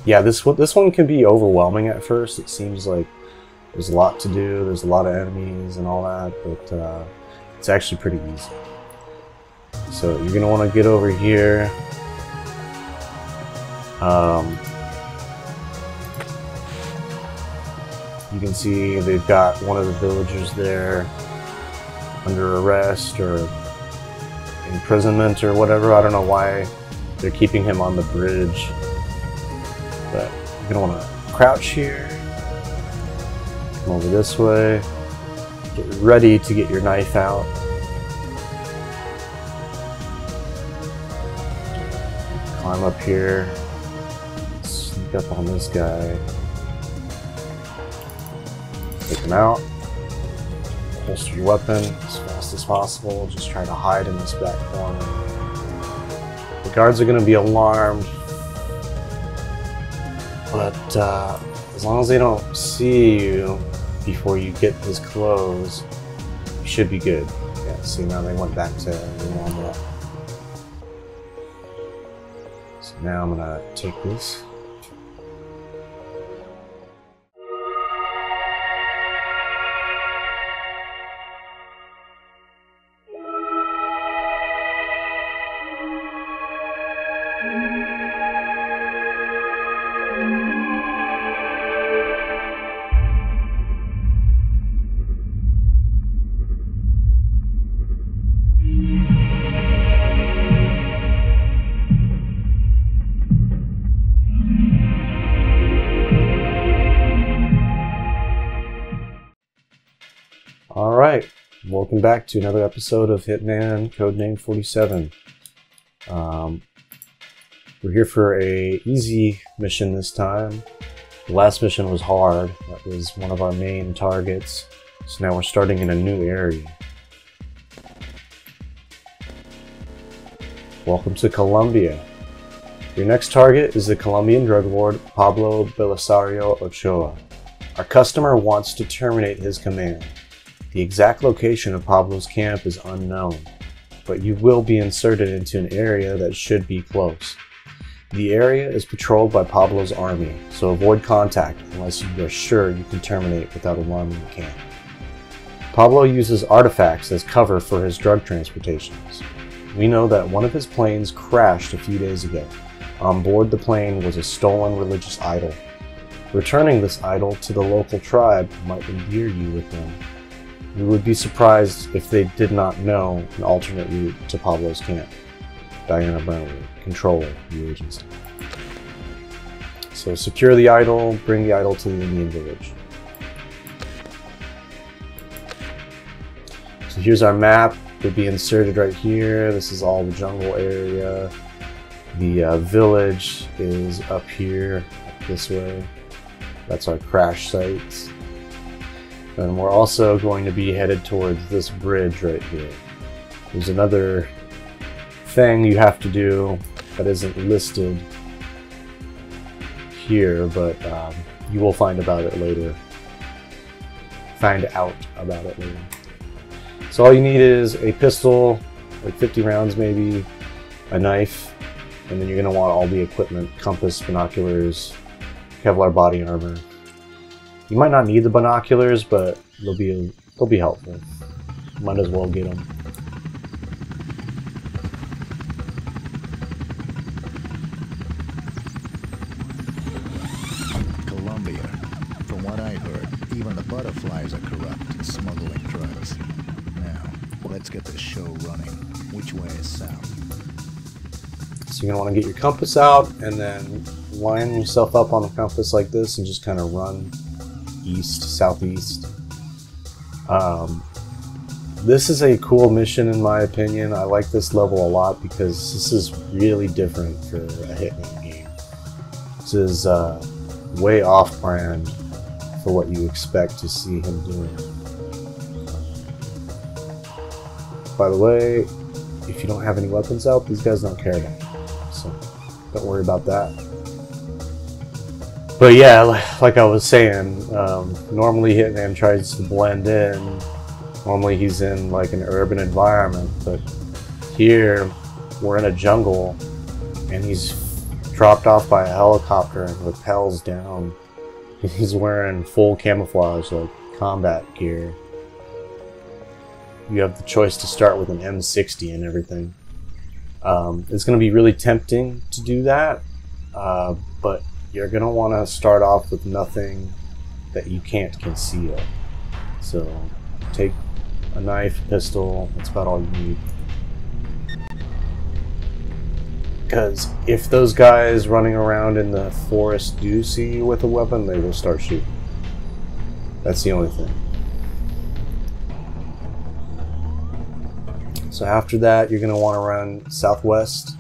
Yeah, this one can be overwhelming at first. It seems like there's a lot to do, there's a lot of enemies and all that, but it's actually pretty easy. So you're going to want to get over here. You can see they've got one of the villagers there under arrest or imprisonment or whatever. I don't know why they're keeping him on the bridge. But you're going to want to crouch here. Come over this way. Get ready to get your knife out. Climb up here. Sneak up on this guy. Take him out. Holster your weapon as fast as possible. Just try to hide in this back corner. The guards are going to be alarmed, but as long as they don't see you before you get this close, you should be good. Yeah, see, now they went back to the normal. So now I'm gonna take this. Alright, welcome back to another episode of Hitman, codename 47. We're here for a easy mission this time. The last mission was hard. That was one of our main targets. So now we're starting in a new area. Welcome to Colombia. Your next target is the Colombian drug lord Pablo Belisario Ochoa. Our customer wants to terminate his command. The exact location of Pablo's camp is unknown, but you will be inserted into an area that should be close. The area is patrolled by Pablo's army, so avoid contact unless you are sure you can terminate without alarming the camp. Pablo uses artifacts as cover for his drug transportations. We know that one of his planes crashed a few days ago. On board the plane was a stolen religious idol. Returning this idol to the local tribe might endear you with them. We would be surprised if they did not know an alternate route to Pablo's camp. Diana Brownlee, controller, the agency. So secure the idol, bring the idol to the Indian village. So here's our map. It'll be inserted right here. This is all the jungle area. The village is up here, up this way. That's our crash site. And we're also going to be headed towards this bridge right here. There's another thing you have to do that isn't listed here, but you will find about it later. Find out about it later. So all you need is a pistol, like 50 rounds maybe, a knife, and then you're going to want all the equipment: compass, binoculars, Kevlar body armor. You might not need the binoculars, but they'll be helpful. Might as well get them. Colombia. From what I heard, even the butterflies are corrupt and smuggling drugs. Now, let's get this show running. Which way is south? So you're going to want to get your compass out and then line yourself up on the compass like this and just kind of run east, southeast. This is a cool mission in my opinion. I like this level a lot because this is really different for a Hitman game. This is way off-brand for what you expect to see him doing. By the way, if you don't have any weapons out, these guys don't care about you, so don't worry about that. But yeah, like I was saying, normally Hitman tries to blend in. Normally he's in like an urban environment, but here we're in a jungle, and he's dropped off by a helicopter and rappels down. He's wearing full camouflage, like combat gear. You have the choice to start with an M60 and everything. It's going to be really tempting to do that, but you're going to want to start off with nothing that you can't conceal. So take a knife, pistol, that's about all you need. Because if those guys running around in the forest do see you with a weapon, they will start shooting. That's the only thing. So after that, you're going to want to run southwest.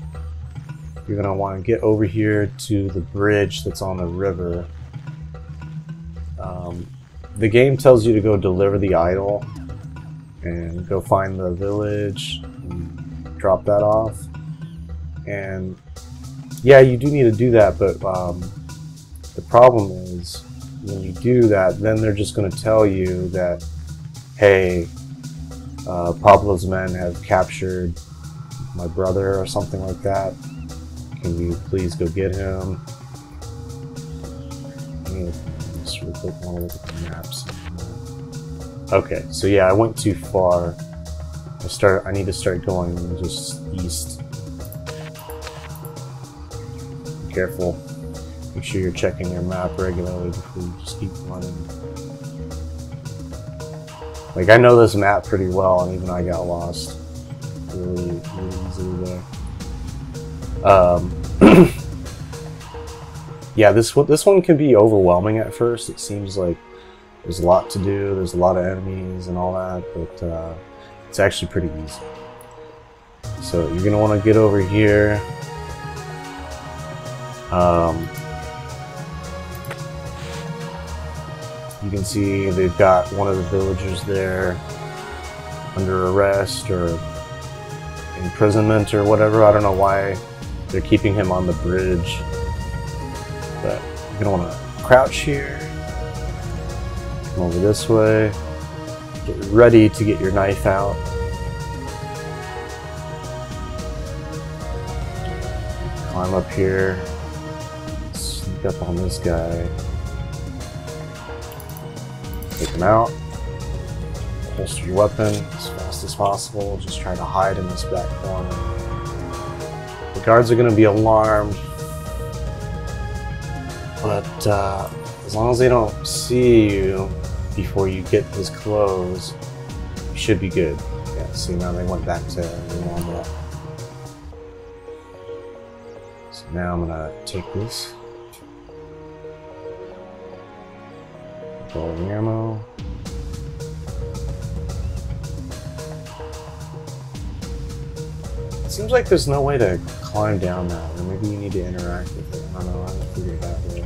You're going to want to get over here to the bridge that's on the river. The game tells you to go deliver the idol and go find the village and drop that off. And yeah, you do need to do that, but the problem is when you do that, then they're just going to tell you that, hey, Pablo's men have captured my brother or something like that. Can you please go get him? Just real quick, I want to look at the maps. Okay, so yeah, I went too far. I need to start going just east. Be careful. Make sure you're checking your map regularly before you just keep running. Like, I know this map pretty well, and even I got lost really easily there. Yeah, this one can be overwhelming at first. It seems like there's a lot to do, there's a lot of enemies and all that, but it's actually pretty easy. So you're going to want to get over here. You can see they've got one of the villagers there under arrest or imprisonment or whatever. I don't know why they're keeping him on the bridge. But you're going to want to crouch here. Come over this way. Get ready to get your knife out. Climb up here. Sneak up on this guy. Take him out. Holster your weapon as fast as possible. Just try to hide in this back corner. The guards are going to be alarmed, but as long as they don't see you before you get this close, you should be good. Yeah, see, now they went back to normal. So now I'm going to take this. Rolling ammo. It seems like there's no way to climb down that, or maybe you need to interact with it. I don't know, I haven't figured it out yet.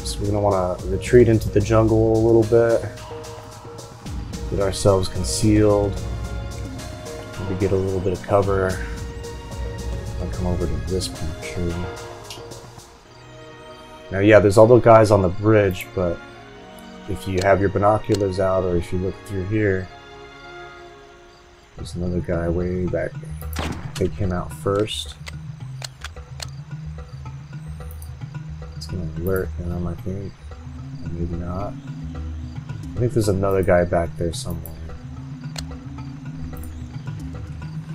So we're going to want to retreat into the jungle a little bit. Get ourselves concealed. Maybe get a little bit of cover. I'll come over to this tree. Now, yeah, there's all those guys on the bridge, but if you have your binoculars out or if you look through here, there's another guy way back there. Take him out first. It's going to alert him, I think. Or maybe not. I think there's another guy back there somewhere. I'm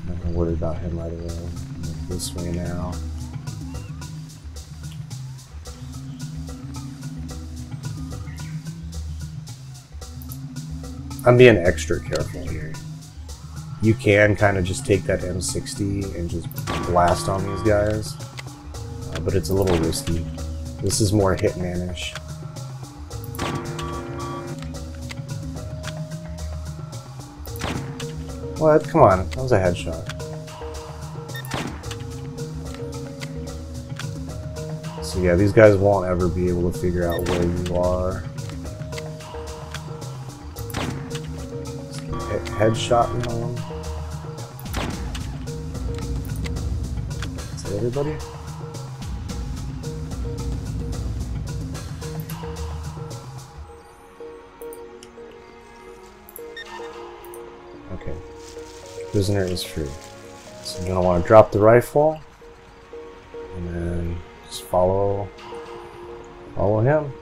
not going to worry about him right away. Look this way now. I'm being extra careful here. You can kind of just take that M60 and just blast on these guys, but it's a little risky. This is more Hitman-ish. What? Come on, that was a headshot. So yeah, these guys won't ever be able to figure out where you are. Headshot on. Is that everybody? Okay. Prisoner is free. So you're gonna want to drop the rifle and then just follow him.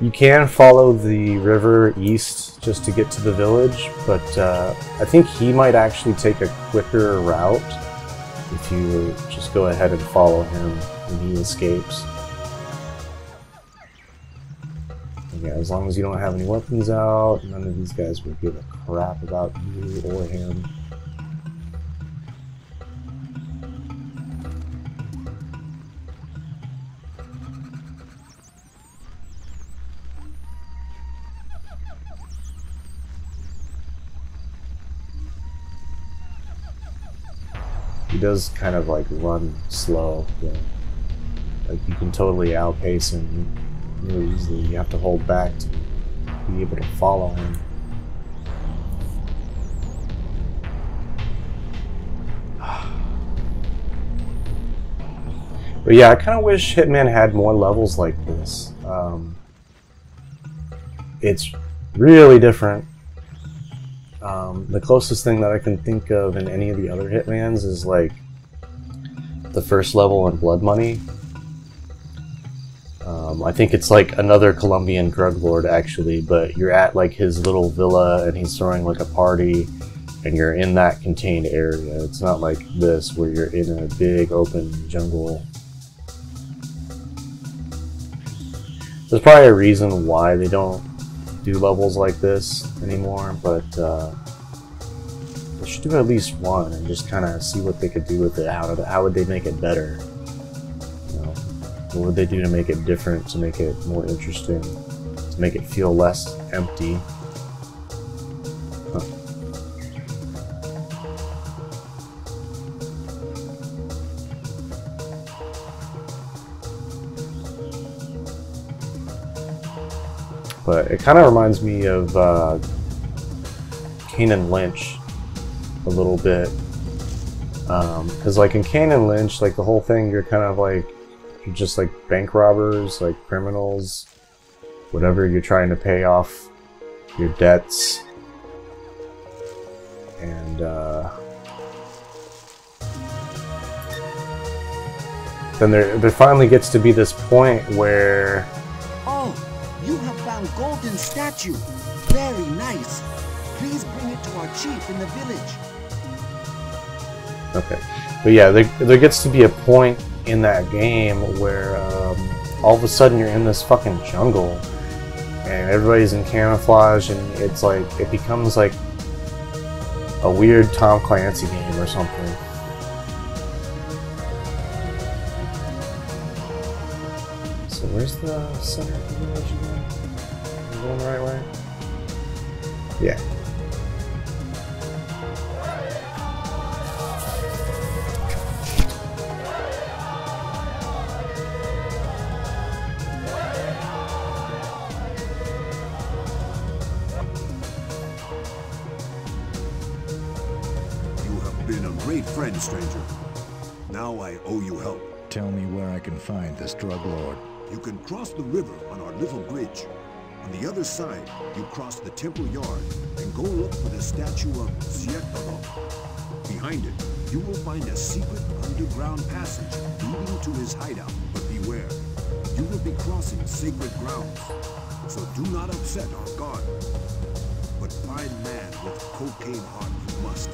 You can follow the river east just to get to the village, but I think he might actually take a quicker route if you just go ahead and follow him when he escapes. Yeah, as long as you don't have any weapons out, none of these guys will give a crap about you or him. He does kind of like run slow, yeah. Like you can totally outpace him really easily. You have to hold back to be able to follow him. But yeah, I kind of wish Hitman had more levels like this. It's really different. The closest thing that I can think of in any of the other Hitmans is like the first level in Blood Money. I think it's like another Colombian drug lord actually, but you're at like his little villa and he's throwing like a party and you're in that contained area. It's not like this where you're in a big open jungle. There's probably a reason why they don't do levels like this anymore, but they should do at least one and just kind of see what they could do with it. How would they make it better? You know, what would they do to make it different, to make it more interesting, to make it feel less empty? Huh. But it kind of reminds me of Kane and Lynch a little bit, because like in Kane and Lynch, like the whole thing, you're kind of like, you're just like bank robbers, like criminals, whatever. You're trying to pay off your debts, and then there finally gets to be this point where, oh, you have found golden statue. Very nice. Please bring it to our chief in the village. okay, but yeah, there gets to be a point in that game where all of a sudden you're in this fucking jungle and everybody's in camouflage, and it's like, it becomes like a weird Tom Clancy game or something. So where's the center of the village again? Am I going the right way? Yeah. Great friend, stranger. Now I owe you help. Tell me where I can find this drug lord. You can cross the river on our little bridge. On the other side, you cross the temple yard and go look for the statue of Zietalo. Behind it, you will find a secret underground passage leading to his hideout. But beware, you will be crossing sacred grounds, so do not upset our guard. But find man with cocaine heart you must.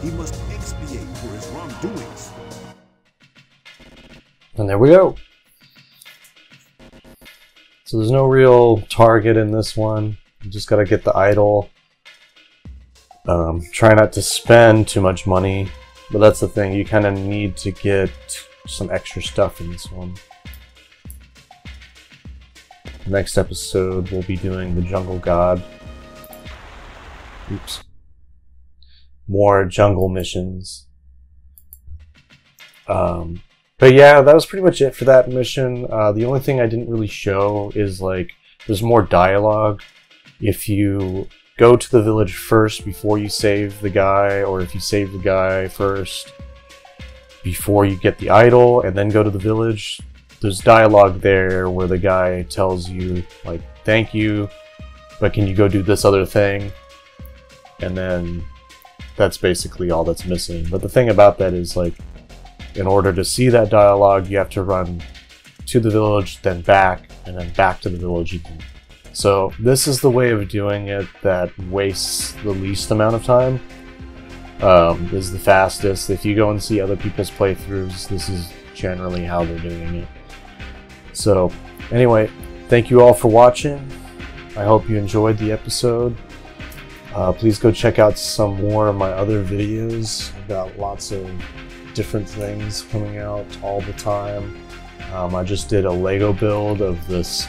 He must expiate for his wrongdoings. And there we go. So there's no real target in this one. You just gotta get the idol. Try not to spend too much money, but that's the thing. You kind of need to get some extra stuff in this one. Next episode, we'll be doing the Jungle God. Oops. More jungle missions. But yeah, that was pretty much it for that mission. The only thing I didn't really show is like, there's more dialogue. If you go to the village first before you save the guy, or if you save the guy first before you get the idol and then go to the village, there's dialogue there where the guy tells you like, thank you, but can you go do this other thing? And then that's basically all that's missing. But the thing about that is, like, in order to see that dialogue, you have to run to the village, then back, and then back to the village again. So this is the way of doing it that wastes the least amount of time. Is the fastest. If you go and see other people's playthroughs, this is generally how they're doing it. So anyway, thank you all for watching. I hope you enjoyed the episode. Please go check out some more of my other videos. I've got lots of different things coming out all the time. I just did a Lego build of this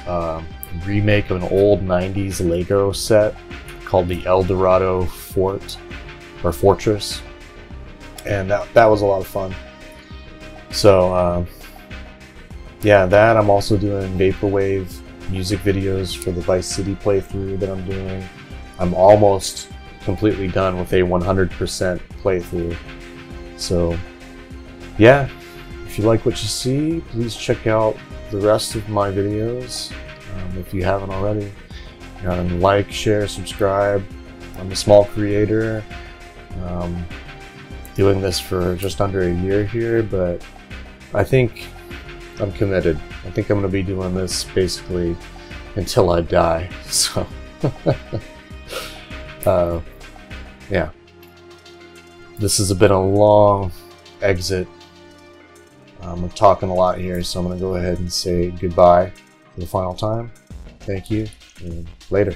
remake of an old 90s Lego set called the El Dorado Fort or Fortress, and that was a lot of fun. So yeah, that I'm also doing vaporwave music videos for the Vice City playthrough that I'm doing. I'm almost completely done with a 100% playthrough. So yeah, if you like what you see, please check out the rest of my videos if you haven't already. Like, share, subscribe. I'm a small creator, doing this for just under a year here, but I think I'm committed. I think I'm going to be doing this basically until I die. So yeah, this has been a long exit. I'm talking a lot here, so I'm going to go ahead and say goodbye for the final time. Thank you, and later.